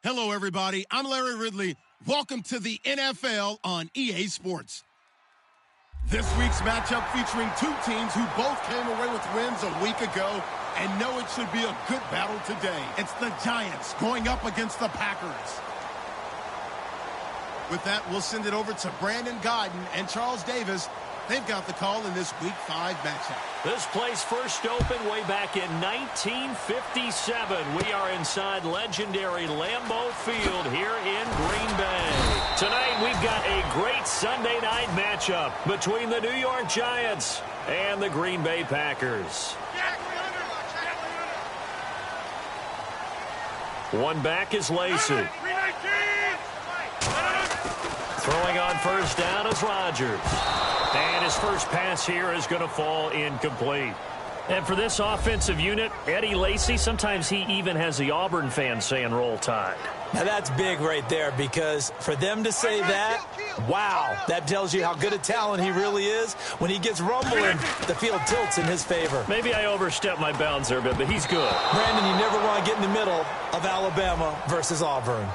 Hello, everybody. I'm Larry Ridley. Welcome to the NFL on EA Sports. This week's matchup featuring two teams who both came away with wins a week ago and know it should be a good battle today. It's the Giants going up against the Packers. With that, we'll send it over to Brandon Gaudin and Charles Davis. They've got the call in this Week 5 matchup. This place first opened way back in 1957. We are inside legendary Lambeau Field here in Green Bay. Tonight, we've got a great Sunday night matchup between the New York Giants and the Green Bay Packers. One back is Lacy. Throwing on first down is Rodgers. And his first pass here is going to fall incomplete. And for this offensive unit, Eddie Lacy, sometimes he even has the Auburn fans saying roll tide. Now that's big right there, because for them to say that, wow, that tells you how good a talent he really is. When he gets rumbling, the field tilts in his favor. Maybe I overstepped my bounds there a bit, but he's good. Brandon, you never want to get in the middle of Alabama versus Auburn.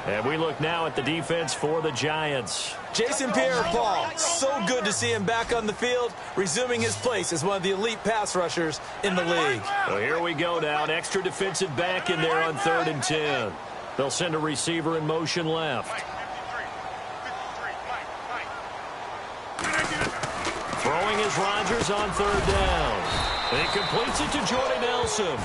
And we look now at the defense for the Giants. Jason Pierre-Paul, so good to see him back on the field, resuming his place as one of the elite pass rushers in the league. Well, here we go now. An extra defensive back in there on 3rd and 10. They'll send a receiver in motion left. Throwing is Rodgers on 3rd down. He completes it to Jordy Nelson.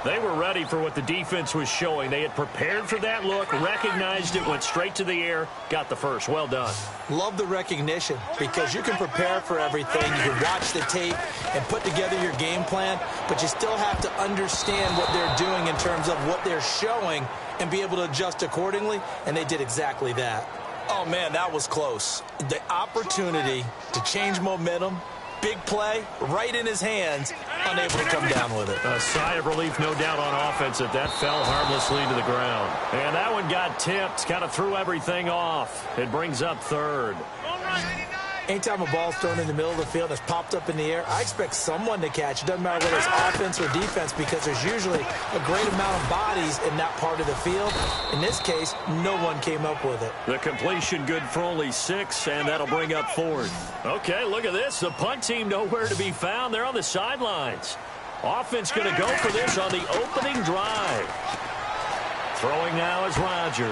They were ready for what the defense was showing. They had prepared for that look, recognized it, went straight to the air, got the first. Well done. Love the recognition, because you can prepare for everything. You can watch the tape and put together your game plan, but you still have to understand what they're doing in terms of what they're showing and be able to adjust accordingly, and they did exactly that. Oh, man, that was close. The opportunity to change momentum, big play, right in his hands, unable to come down with it. A sigh of relief, no doubt, on offense that fell harmlessly to the ground. And that one got tipped, kind of threw everything off. It brings up 3rd. Anytime a ball's thrown in the middle of the field that's popped up in the air, I expect someone to catch it. Doesn't matter whether it's offense or defense, because there's usually a great amount of bodies in that part of the field. In this case, no one came up with it. The completion good for only 6, and that'll bring up 4th. Okay, look at this. The punt team nowhere to be found. They're on the sidelines. Offense going to go for this on the opening drive. Throwing now is Rodgers.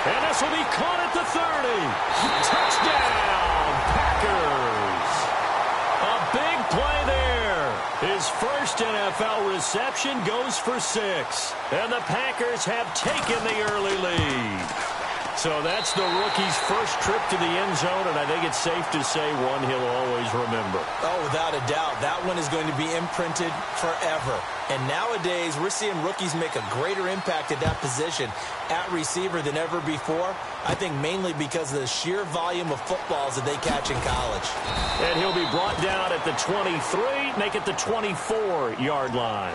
And this will be caught at the 30. Touchdown! Packers. A big play there. His first NFL reception goes for 6. And the Packers have taken the early lead. So that's the rookie's first trip to the end zone, and I think it's safe to say one he'll always remember. Oh, without a doubt. That one is going to be imprinted forever. And nowadays, we're seeing rookies make a greater impact at that position at receiver than ever before. I think mainly because of the sheer volume of footballs that they catch in college. And he'll be brought down at the 23, make it the 24-yard line.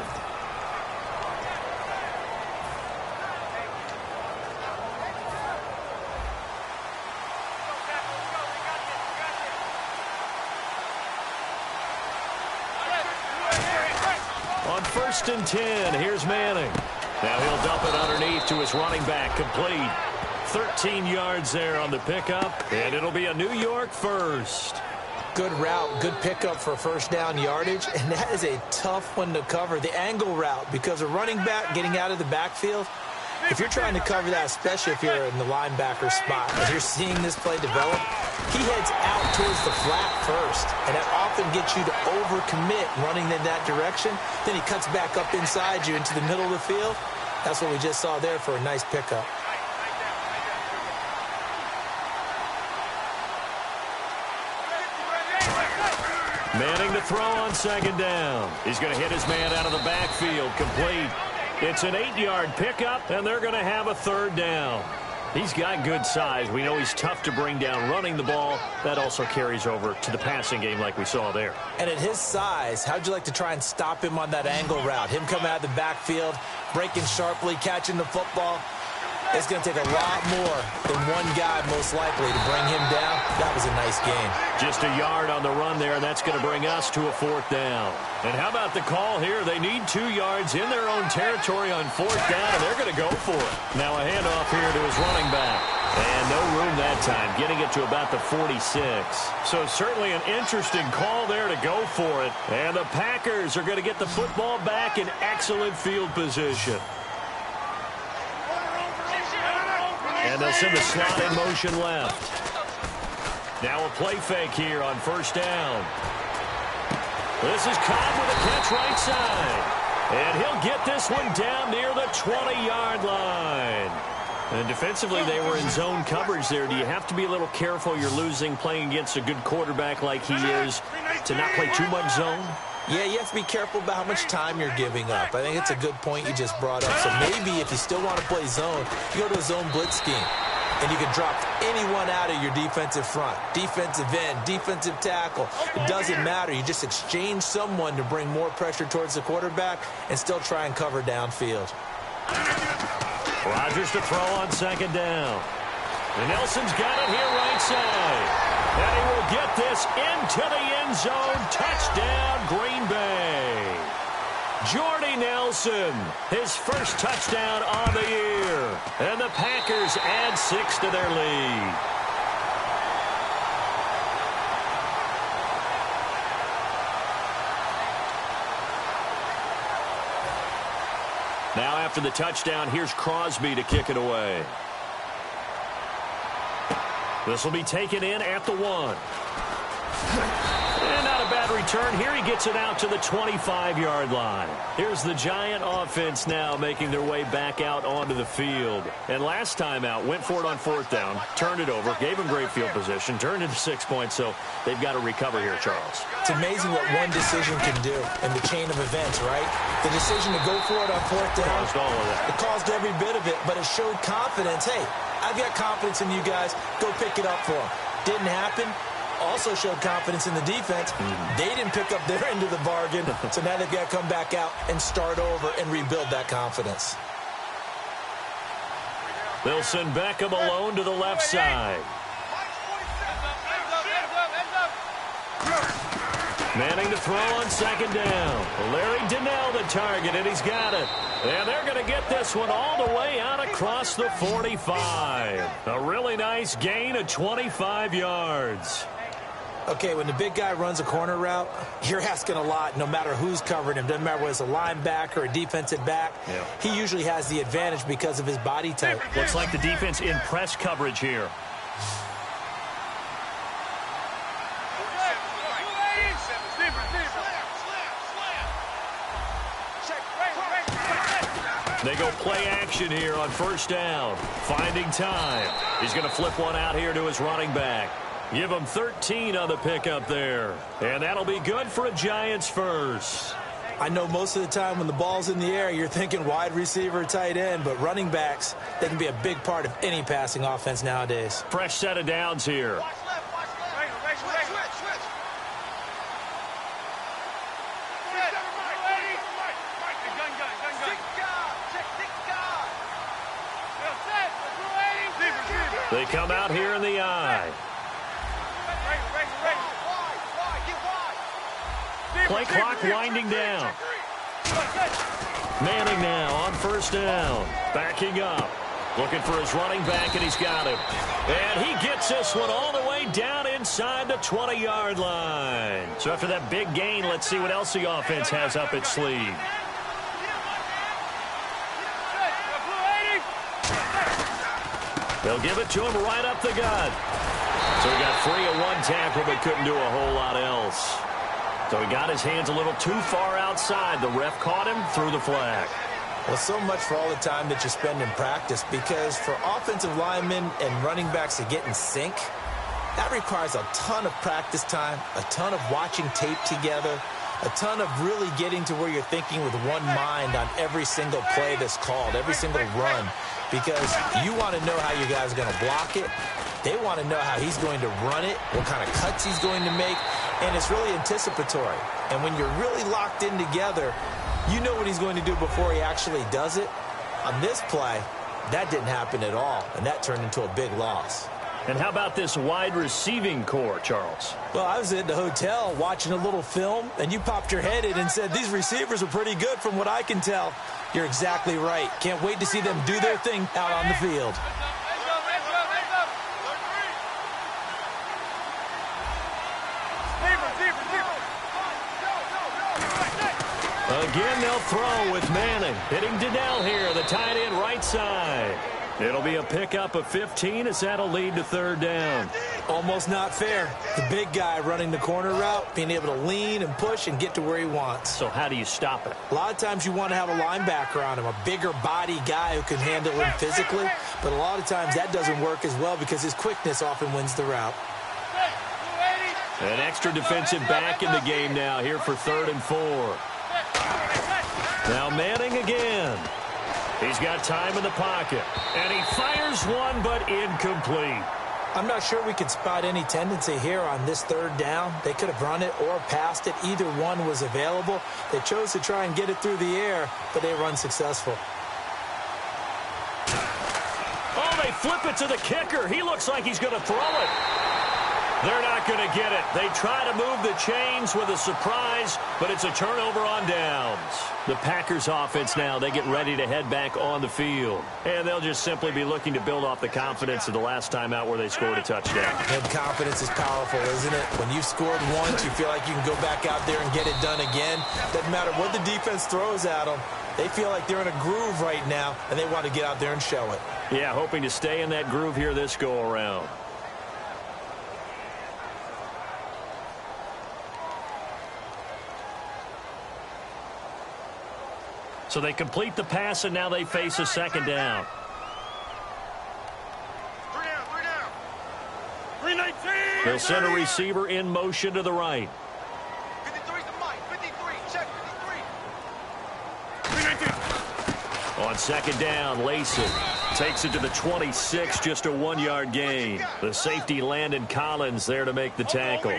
On 1st and 10, here's Manning. Now he'll dump it underneath to his running back, complete. 13 yards there on the pickup, and it'll be a New York first. Good route, good pickup for first down yardage, and that is a tough one to cover. The angle route, because a running back getting out of the backfield, if you're trying to cover that, especially if you're in the linebacker spot, as you're seeing this play develop, he heads out towards the flat first, and that often gets you to overcommit running in that direction. Then he cuts back up inside you into the middle of the field. That's what we just saw there for a nice pickup. Manning to throw on 2nd down. He's going to hit his man out of the backfield, complete. It's an 8-yard pickup, and they're going to have a 3rd down. He's got good size. We know he's tough to bring down running the ball. That also carries over to the passing game like we saw there. And at his size, how'd you like to try and stop him on that angle route? Him coming out of the backfield, breaking sharply, catching the football. It's going to take a lot more than one guy most likely to bring him down. That was a nice gain. Just a yard on the run there, and that's going to bring us to a 4th down. And how about the call here? They need 2 yards in their own territory on 4th down, and they're going to go for it. Now a handoff here to his running back. And no room that time, getting it to about the 46. So certainly an interesting call there to go for it. And the Packers are going to get the football back in excellent field position. And they'll send the slot in motion left. Now a play fake here on 1st down. This is Cobb with a catch right side. And he'll get this one down near the 20-yard line. And defensively, they were in zone coverage there. Do you have to be a little careful? You're losing playing against a good quarterback like he is to not play too much zone? Yeah, you have to be careful about how much time you're giving up. I think it's a good point you just brought up. So maybe if you still want to play zone, you go to a zone blitz scheme. And you can drop anyone out of your defensive front. Defensive end, defensive tackle. It doesn't matter. You just exchange someone to bring more pressure towards the quarterback and still try and cover downfield. Rodgers to throw on 2nd down. And Nelson's got it here right side. And he will get this into the end zone. Touchdown, Green Bay. Jordy Nelson, his first touchdown on the year. And the Packers add 6 to their lead. Now after the touchdown, here's Crosby to kick it away. This will be taken in at the 1. And not a bad return. Here he gets it out to the 25-yard line. Here's the Giant offense now making their way back out onto the field. And last time out, went for it on 4th down, turned it over, gave him great field position, turned into 6 points, so they've got to recover here, Charles. It's amazing what one decision can do in the chain of events, right? The decision to go for it on 4th down. Caused all of that. It caused every bit of it, but it showed confidence. Hey, I've got confidence in you guys. Go pick it up for them. Didn't happen. Also showed confidence in the defense. They didn't pick up their end of the bargain, so now they've got to come back out and start over and rebuild that confidence. They'll send Beckham alone to the left side. Manning to throw on 2nd down. Larry Donnell the target, and he's got it. And they're going to get this one all the way out across the 45. A really nice gain of 25 yards. Okay, when the big guy runs a corner route, you're asking a lot no matter who's covering him. Doesn't matter whether it's a linebacker or a defensive back. Yeah. He usually has the advantage because of his body type. Looks like the defense in press coverage here. They go play action here on 1st down. Finding time. He's going to flip one out here to his running back. Give him 13 on the pickup there. And that'll be good for a Giants first. I know most of the time when the ball's in the air, you're thinking wide receiver, tight end, but running backs, they can be a big part of any passing offense nowadays. Fresh set of downs here. They come out here in the eye. Play clock winding down. Manning now on 1st down. Backing up. Looking for his running back, and he's got him. And he gets this one all the way down inside the 20-yard line. So after that big gain, let's see what else the offense has up its sleeve. They'll give it to him right up the gut. So he got free of one tackle but couldn't do a whole lot else. So he got his hands a little too far outside. The ref caught him, threw the flag. Well, so much for all the time that you spend in practice, because for offensive linemen and running backs to get in sync, that requires a ton of practice time, a ton of watching tape together, a ton of really getting to where you're thinking with one mind on every single play that's called, every single run, because you want to know how you guys are going to block it. They want to know how he's going to run it, what kind of cuts he's going to make, and it's really anticipatory. And when you're really locked in together, you know what he's going to do before he actually does it. On this play, That didn't happen at all, and that turned into a big loss. And how about this wide receiving core, Charles? Well, I was in the hotel watching a little film, and you popped your head in and said, these receivers are pretty good from what I can tell. You're exactly right. Can't wait to see them do their thing out on the field. Again, they'll throw with Manning. Hitting Donnell here, the tight end right side. It'll be a pickup of 15 as that'll lead to third down. Almost not fair. The big guy running the corner route, being able to lean and push and get to where he wants. So how do you stop it? A lot of times you want to have a linebacker on him, a bigger body guy who can handle him physically. But a lot of times that doesn't work as well because his quickness often wins the route. An extra defensive back in the game now here for 3rd and 4. Now Manning again. He's got time in the pocket. And he fires one, but incomplete. I'm not sure we could spot any tendency here on this 3rd down. They could have run it or passed it. Either one was available. They chose to try and get it through the air, but they were unsuccessful. Oh, they flip it to the kicker. He looks like he's going to throw it. They're not going to get it. They try to move the chains with a surprise, but it's a turnover on downs. The Packers offense now, they get ready to head back on the field. And they'll just simply be looking to build off the confidence of the last time out where they scored a touchdown. And confidence is powerful, isn't it? When you've scored once, you feel like you can go back out there and get it done again. Doesn't matter what the defense throws at them. They feel like they're in a groove right now, and they want to get out there and show it. Yeah, hoping to stay in that groove here this go-around. So they complete the pass, and now they face a 2nd down. 319. They'll send a receiver in motion to the right. 53's the mic. 53. Check 53. 319. On 2nd down, Lacy takes it to the 26, just a 1-yard gain. The safety Landon Collins there to make the tackle.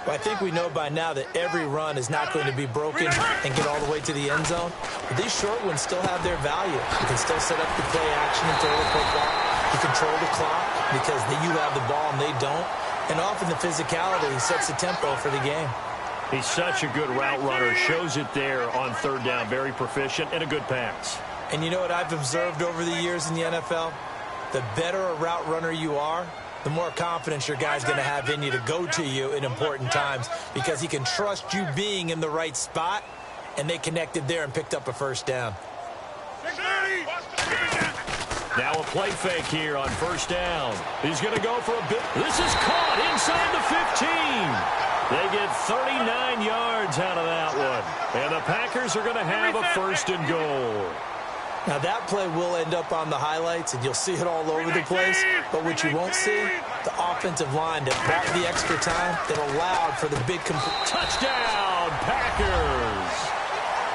Well, I think we know by now that every run is not going to be broken and get all the way to the end zone. But these short ones still have their value. You can still set up the play action and throw the football. You control the clock because you have the ball and they don't. And often the physicality sets the tempo for the game. He's such a good route runner. Shows it there on 3rd down. Very proficient and a good pass. And you know what I've observed over the years in the NFL? The better a route runner you are, the more confidence your guy's going to have in you to go to you in important times because he can trust you being in the right spot, and they connected there and picked up a 1st down. Now a play fake here on 1st down. He's going to go for a bit. This is caught inside the 15. They get 39 yards out of that one. And the Packers are going to have a 1st and goal. Now, that play will end up on the highlights, and you'll see it all over the place. But what you won't see, the offensive line that bought the extra time that allowed for the big touchdown, Packers.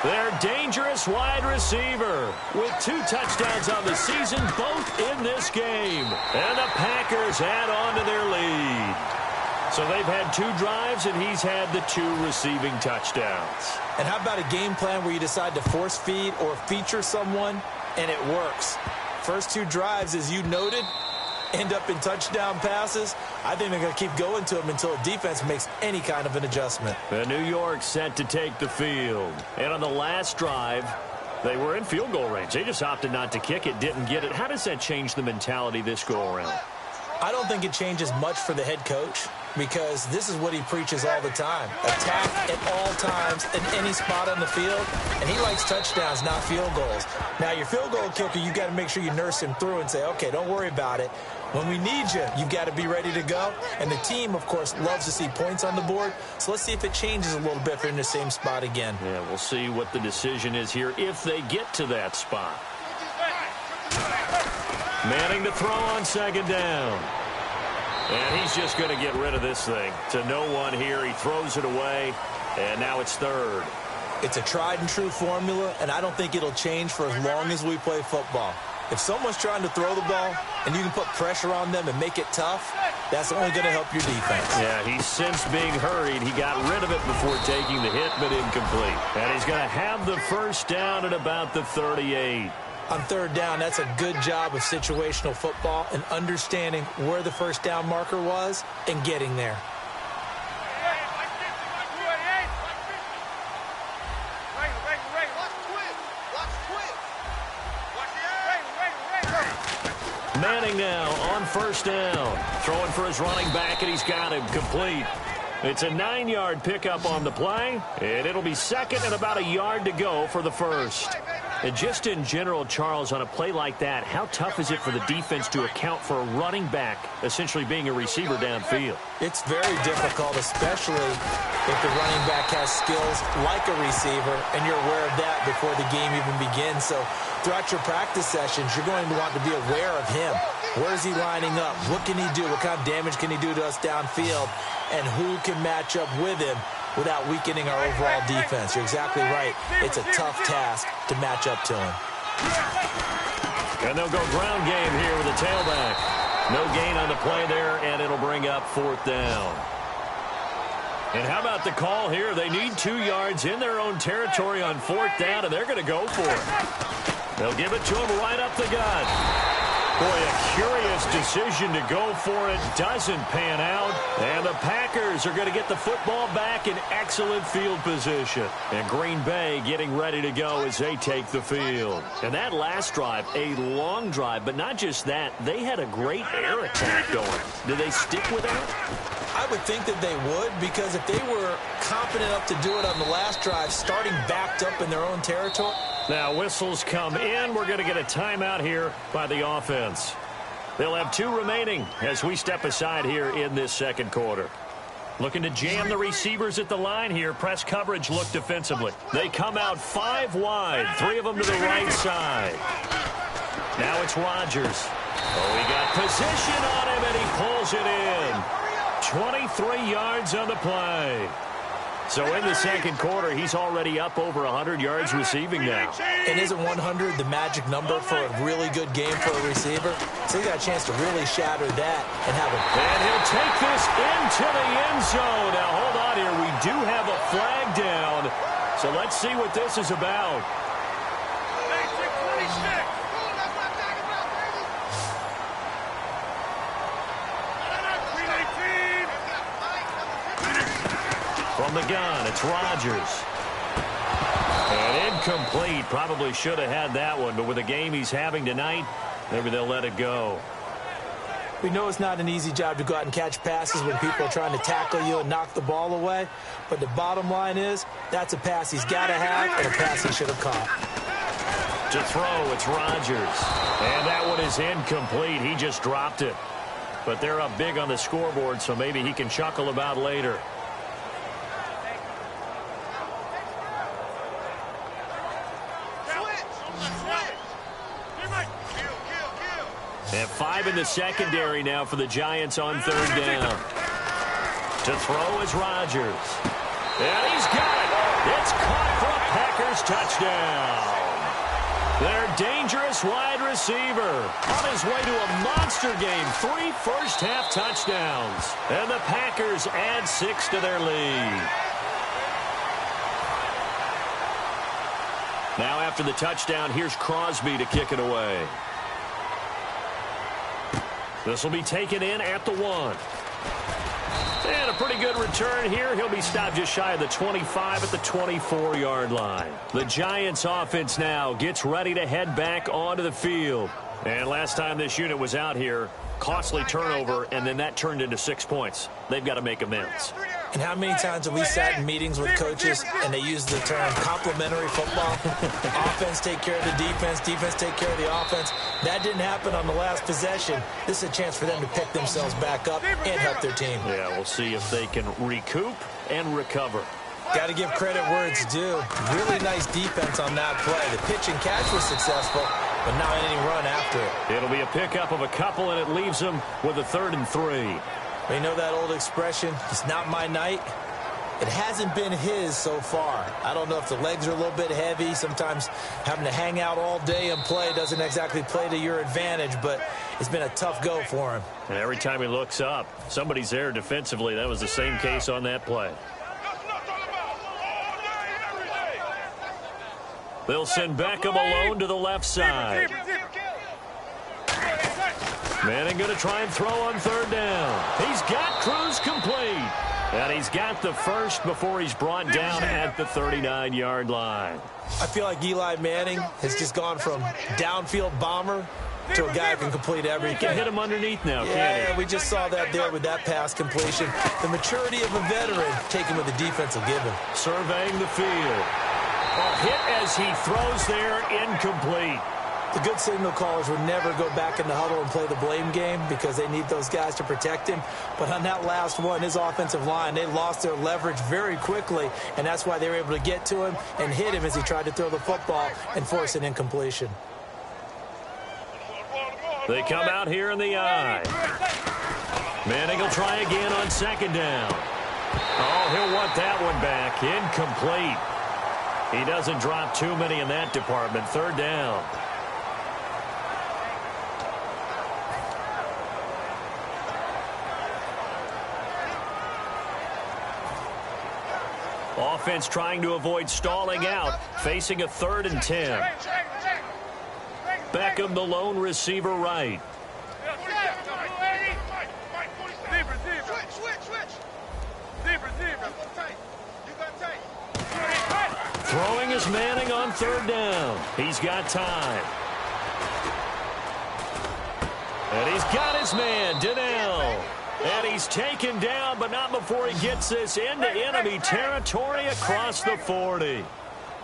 Their dangerous wide receiver with 2 touchdowns on the season, both in this game. And the Packers add on to their lead. So they've had 2 drives, and he's had the 2 receiving touchdowns. And how about a game plan where you decide to force feed or feature someone, and it works? First 2 drives, as you noted, end up in touchdown passes. I think they're going to keep going to them until the defense makes any kind of an adjustment. The New York set to take the field. And on the last drive, they were in field goal range. They just opted not to kick it, didn't get it. How does that change the mentality this go-around? I don't think it changes much for the head coach because this is what he preaches all the time. Attack at all times in any spot on the field, and he likes touchdowns, not field goals. Now, your field goal kicker, you got to make sure you nurse him through and say, okay, don't worry about it. When we need you, you've got to be ready to go. And the team, of course, loves to see points on the board. So let's see if it changes a little bit if they're in the same spot again. Yeah, we'll see what the decision is here if they get to that spot. Manning to throw on 2nd down. And he's just going to get rid of this thing. To no one here. He throws it away. And now it's 3rd. It's a tried-and-true formula, and I don't think it'll change for as long as we play football. If someone's trying to throw the ball and you can put pressure on them and make it tough, that's only going to help your defense. Yeah, he's since being hurried. He got rid of it before taking the hit, but incomplete. And he's going to have the 1st down at about the 38. On third down, that's a good job of situational football and understanding where the first down marker was and getting there. Manning now on first down. Throwing for his running back, and he's got him complete. It's a 9-yard pickup on the play, and it'll be second and about a yard to go for the first. And just in general, Charles, on a play like that, how tough is it for the defense to account for a running back essentially being a receiver downfield? It's very difficult, especially if the running back has skills like a receiver, and you're aware of that before the game even begins. So throughout your practice sessions, you're going to want to be aware of him. Where is he lining up? What can he do? What kind of damage can he do to us downfield? And who can match up with him without weakening our overall defense? You're exactly right. It's a tough task to match up to him. And they'll go ground game here with a tailback. No gain on the play there, and it'll bring up fourth down. And how about the call here? They need 2 yards in their own territory on fourth down, and they're going to go for it. They'll give it to him right up the gut. Boy, a curious decision to go for it. Doesn't pan out. And the Packers are going to get the football back in excellent field position. And Green Bay getting ready to go as they take the field. And that last drive, a long drive, but not just that. They had a great air attack going. Do they stick with that? I would think that they would, because if they were confident enough to do it on the last drive, starting backed up in their own territory. Now whistles come in. We're going to get a timeout here by the offense. They'll have 2 remaining as we step aside here in this second quarter. Looking to jam the receivers at the line here. Press coverage look defensively. They come out 5 wide, 3 of them to the right side. Now it's Rodgers. Oh, he got position on him, and he pulls it in. 23 yards on the play. So in the second quarter, he's already up over 100 yards receiving now. And isn't 100 the magic number for a really good game for a receiver? So he got a chance to really shatter that and have a... And he'll take this into the end zone. Now, hold on here. We do have a flag down. So let's see what this is about. From the gun, it's Rodgers. And incomplete. Probably should have had that one, but with the game he's having tonight, maybe they'll let it go. We know it's not an easy job to go out and catch passes when people are trying to tackle you and knock the ball away, but the bottom line is that's a pass he's got to have and a pass he should have caught. To throw, it's Rodgers. And that one is incomplete. He just dropped it. But they're up big on the scoreboard, so maybe he can chuckle about later. And 5 in the secondary now for the Giants on third down. To throw is Rodgers. And he's got it. It's caught for a Packers touchdown. Their dangerous wide receiver on his way to a monster game. 3 first-half touchdowns. And the Packers add 6 to their lead. Now after the touchdown, here's Crosby to kick it away. This will be taken in at the 1. And a pretty good return here. He'll be stopped just shy of the 25 at the 24-yard line. The Giants offense now gets ready to head back onto the field. And last time this unit was out here, costly turnover, and then that turned into 6 points. They've got to make amends. And how many times have we sat in meetings with coaches and they use the term complementary football? Offense take care of the defense, defense take care of the offense. That didn't happen on the last possession. This is a chance for them to pick themselves back up and help their team. Yeah, we'll see if they can recoup and recover. Got to give credit where it's due. Really nice defense on that play. The pitch and catch was successful, but not any run after it. It'll be a pickup of a couple, and it leaves them with a 3rd and 3. You know that old expression, it's not my night? It hasn't been his so far. I don't know if the legs are a little bit heavy. Sometimes having to hang out all day and play doesn't exactly play to your advantage, but it's been a tough go for him. And every time he looks up, somebody's there defensively. That was the same case on that play. They'll send Beckham alone to the left side. Manning going to try and throw on third down. He's got Cruz complete. And he's got the first before he's brought down at the 39-yard line. I feel like Eli Manning has just gone from downfield bomber to a guy who can complete everything. He can hit him underneath now, can't he? We just saw that there with that pass completion. The maturity of a veteran taken with the defense will give him. Surveying the field. A hit as he throws there, incomplete. The good signal callers would never go back in the huddle and play the blame game because they need those guys to protect him. But on that last one, his offensive line, they lost their leverage very quickly, and that's why they were able to get to him and hit him as he tried to throw the football and force an incompletion. They come out here in the eye. Manning will try again on second down. Oh, he'll want that one back. Incomplete. He doesn't drop too many in that department. Third down. Offense trying to avoid stalling out, facing a 3rd and 10. Beckham, the lone receiver, right. Throwing is Manning on third down. He's got time. And he's got his man, Donnell. And he's taken down, but not before he gets this into enemy territory across the 40.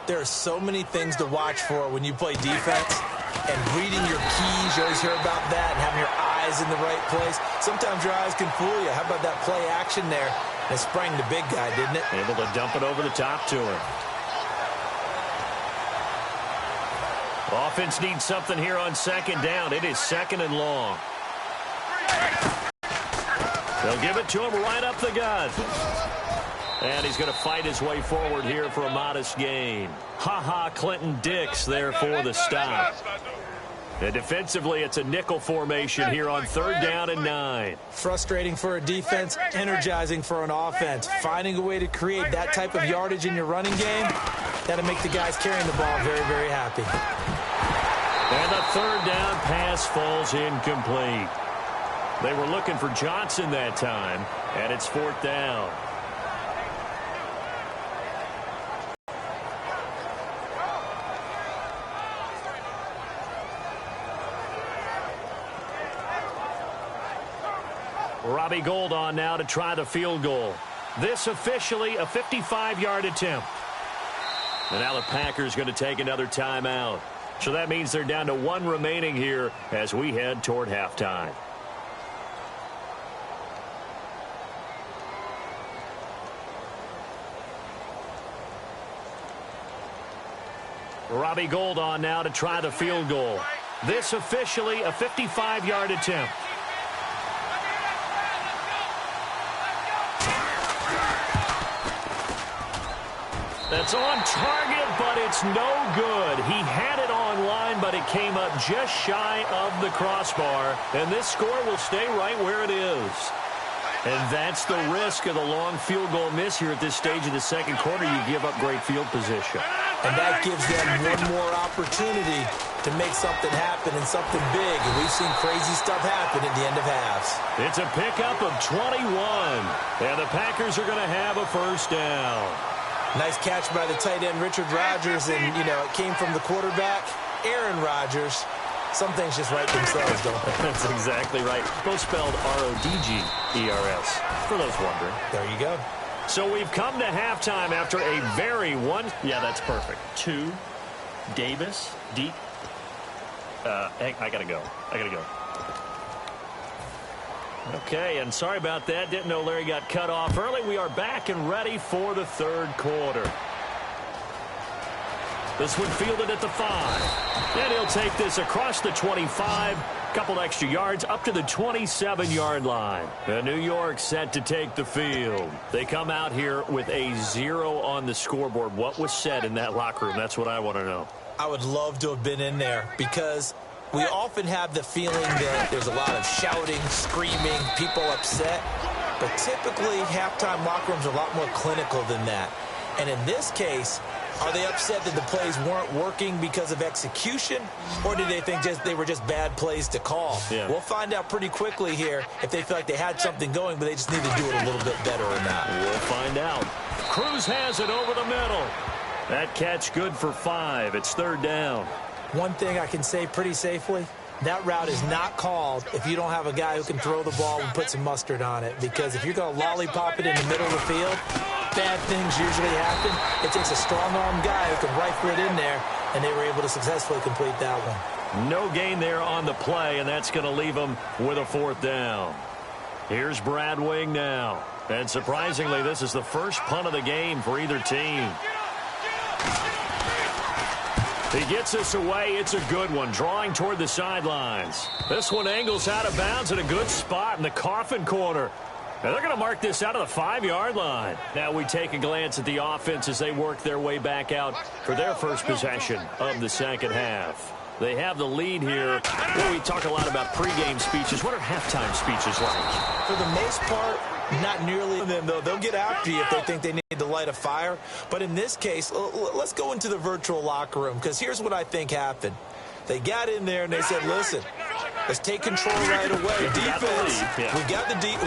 There are so many things to watch for when you play defense. And reading your keys, you always hear about that, and having your eyes in the right place. Sometimes your eyes can fool you. How about that play action there? It sprang the big guy, didn't it? Able to dump it over the top to him. Offense needs something here on second down. It is 2nd and long. They'll give it to him right up the gut. And he's going to fight his way forward here for a modest gain. Clinton Dix there for the stop. And defensively, it's a nickel formation here on 3rd down and 9. Frustrating for a defense, energizing for an offense. Finding a way to create that type of yardage in your running game, that'll make the guys carrying the ball very, very happy. And the 3rd down pass falls incomplete. They were looking for Johnson that time, and it's 4th down. Robbie Gould on now to try the field goal. This officially a 55-yard attempt. And now the Packers going to take another timeout. So that means they're down to 1 remaining here as we head toward halftime. Robbie Gould on now to try the field goal. This officially a 55-yard attempt. That's on target, but it's no good. He had it on line, but it came up just shy of the crossbar. And this score will stay right where it is. And that's the risk of the long field goal miss here at this stage of the second quarter. You give up great field position. And that gives them one more opportunity to make something happen and something big. And we've seen crazy stuff happen at the end of halves. It's a pickup of 21. And the Packers are going to have a first down. Nice catch by the tight end, Richard Rodgers. And, you know, it came from the quarterback, Aaron Rodgers. Some things just write themselves, don't they? That's exactly right. Both spelled R-O-D-G-E-R-S, for those wondering. There you go. So we've come to halftime after a very Yeah, that's perfect. 2, Davis, deep. Hey, I got to go. Okay, and sorry about that. Didn't know Larry got cut off early. We are back and ready for the third quarter. This one fielded at the 5. And he'll take this across the 25. Couple extra yards up to the 27-yard line. And New York set to take the field. They come out here with a 0 on the scoreboard. What was said in that locker room? That's what I want to know. I would love to have been in there because we often have the feeling that there's a lot of shouting, screaming, people upset. But typically, halftime locker rooms are a lot more clinical than that. And in this case, Are they upset that the plays weren't working because of execution, or did they think they were just bad plays to call? Yeah. We'll find out pretty quickly here if they feel like they had something going, but they just need to do it a little bit better or not. We'll find out. Cruz has it over the middle. That catch good for 5. It's third down. One thing I can say pretty safely, that route is not called if you don't have a guy who can throw the ball and put some mustard on it. Because if you're going to lollipop it in the middle of the field, bad things usually happen. It takes a strong-arm guy who can rifle it in there, and they were able to successfully complete that one. No gain there on the play, and that's going to leave them with a fourth down. Here's Brad Wing now. And surprisingly, this is the first punt of the game for either team. He gets this away. It's a good one, drawing toward the sidelines. This one angles out of bounds at a good spot in the coffin corner. Now they're going to mark this out of the 5-yard line. Now we take a glance at the offense as they work their way back out for their first possession of the second half. They have the lead here. Well, we talk a lot about pregame speeches. What are halftime speeches like? For the most part, not nearly. They'll get after you if they think they need to light a fire. But in this case, let's go into the virtual locker room, because here's what I think happened. They got in there and they said, listen, let's take control right away. Defense, we got the lead.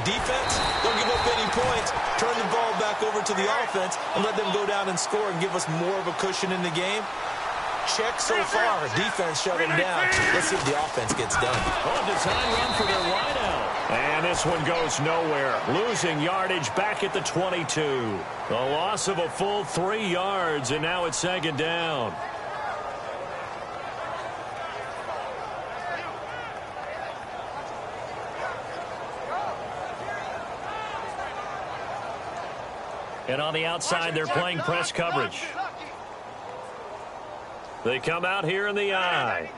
Defense, don't give up any points. Turn the ball back over to the offense and let them go down and score and give us more of a cushion in the game. Check so far. Defense shut him down. Let's see if the offense gets done. Oh, design run for their wideout. And this one goes nowhere. Losing yardage back at the 22. A loss of a full 3 yards, and now it's second down. And on the outside, they're playing press coverage. They come out here in the eye.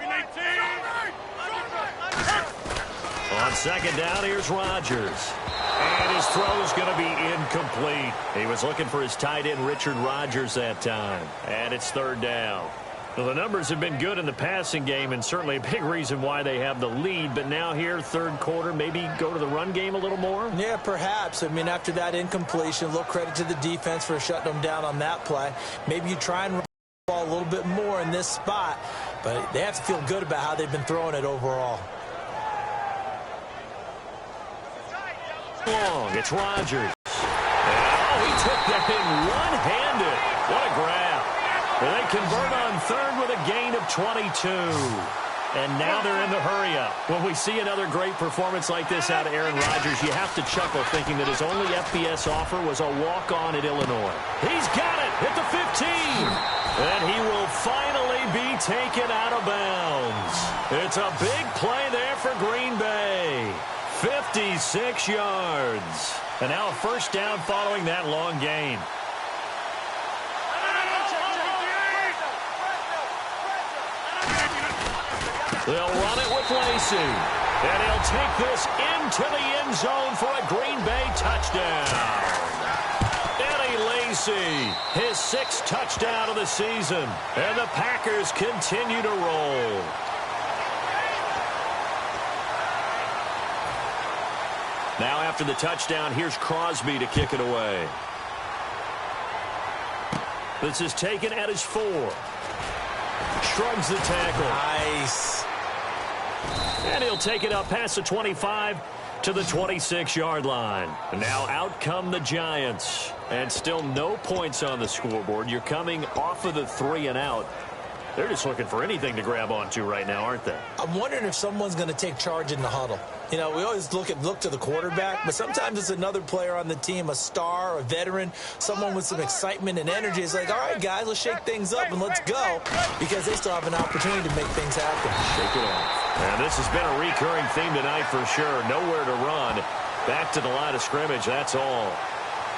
On second down, here's Rodgers. And his throw is going to be incomplete. He was looking for his tight end, Richard Rodgers, that time. And it's third down. Well, the numbers have been good in the passing game, and certainly a big reason why they have the lead. But now here, third quarter, maybe go to the run game a little more? Yeah, perhaps. I mean, after that incompletion, a little credit to the defense for shutting them down on that play. Maybe you try and run the ball a little bit more in this spot, but they have to feel good about how they've been throwing it overall. Long, it's Rodgers. Oh, he took that in one-handed. What a grab. And they convert on third with a gain of 22. And now they're in the hurry-up. When we see another great performance like this out of Aaron Rodgers, you have to chuckle thinking that his only FBS offer was a walk-on at Illinois. He's got it at the 15. And he will finally be taken out of bounds. It's a big play there for Green Bay. 56 yards. And now a first down following that long gain. They'll run it with Lacy. And he'll take this into the end zone for a Green Bay touchdown. Eddie Lacy, his 6th touchdown of the season. And the Packers continue to roll. Now after the touchdown, here's Crosby to kick it away. This is taken at his 4. Shrugs the tackle. Nice. And he'll take it up past the 25 to the 26-yard line. And now out come the Giants. And still no points on the scoreboard. You're coming off of the 3 and out. They're just looking for anything to grab onto right now, aren't they? I'm wondering if someone's going to take charge in the huddle. You know, we always look to the quarterback, but sometimes it's another player on the team, a star, a veteran, someone with some excitement and energy. It's like, all right, guys, let's shake things up and let's go, because they still have an opportunity to make things happen. Shake it off. And this has been a recurring theme tonight for sure. Nowhere to run. Back to the line of scrimmage, that's all.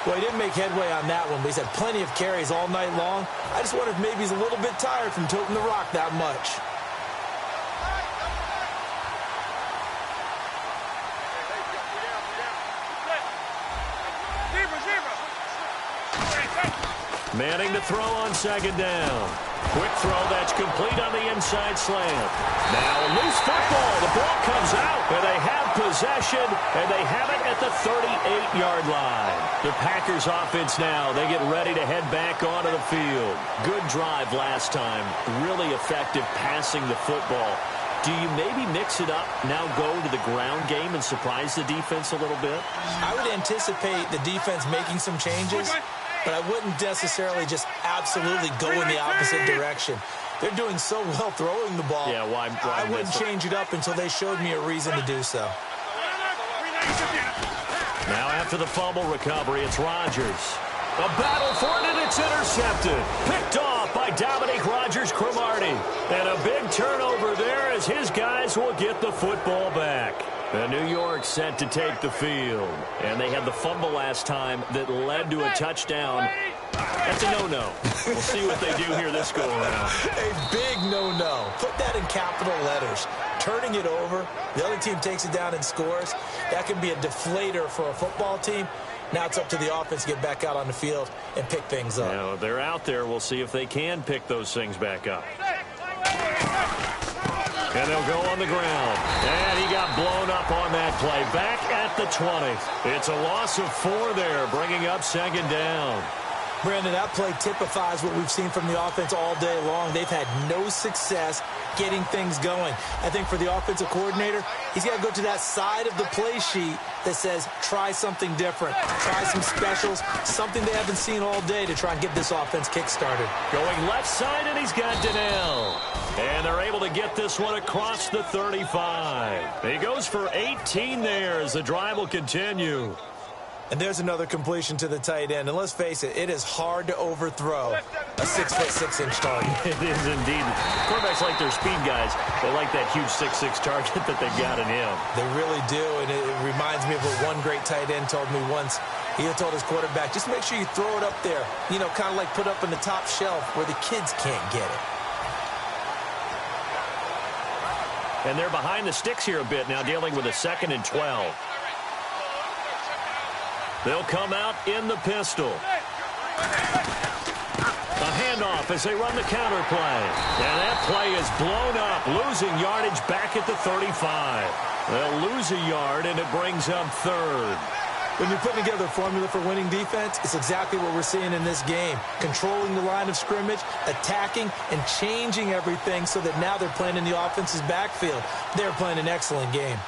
Well, he didn't make headway on that one, but he's had plenty of carries all night long. I just wonder if maybe he's a little bit tired from toting the rock that much. Manning to throw on second down. Quick throw that's complete on the inside slant. Now a loose football. The ball comes out, and they have possession, and they have it at the 38-yard line. The Packers offense now, they get ready to head back onto the field. Good drive last time. Really effective passing the football. Do you maybe mix it up, now go to the ground game and surprise the defense a little bit? I would anticipate the defense making some changes, but I wouldn't necessarily just absolutely go in the opposite direction. They're doing so well throwing the ball. Yeah, why I wouldn't change it up until they showed me a reason to do so. Now after the fumble recovery, it's Rodgers. A battle for it, and it's intercepted. Picked off by Dominique Rodgers-Cromartie. And a big turnover there as his guys will get the football back. The New York set to take the field. And they had the fumble last time that led to a touchdown. That's a no-no. We'll see what they do here this go-around. A big no-no. Put that in capital letters. Turning it over, the other team takes it down and scores. That can be a deflator for a football team. Now it's up to the offense to get back out on the field and pick things up. Now, they're out there. We'll see if they can pick those things back up. And they'll go on the ground. And he got blown up on that play. Back at the 20. It's a loss of 4 there, bringing up second down. Brandon, that play typifies what we've seen from the offense all day long. They've had no success getting things going. I think for the offensive coordinator, he's got to go to that side of the play sheet that says, try something different. Try some specials, something they haven't seen all day to try and get this offense kick-started. Going left side, and he's got Donnell. And they're able to get this one across the 35. He goes for 18 there as the drive will continue. And there's another completion to the tight end. And let's face it, it is hard to overthrow a 6'6" target. It is indeed. Quarterbacks like their speed guys. They like that huge 6'6" target that they've got in him. They really do. And it reminds me of what one great tight end told me once. He had told his quarterback, just make sure you throw it up there. You know, kind of like put up in the top shelf where the kids can't get it. And they're behind the sticks here a bit now, dealing with a 2nd and 12. They'll come out in the pistol. A handoff as they run the counter play. And that play is blown up, losing yardage back at the 35. They'll lose a yard, and it brings up 3rd. When you're putting together a formula for winning defense, it's exactly what we're seeing in this game. Controlling the line of scrimmage, attacking, and changing everything so that now they're playing in the offense's backfield. They're playing an excellent game.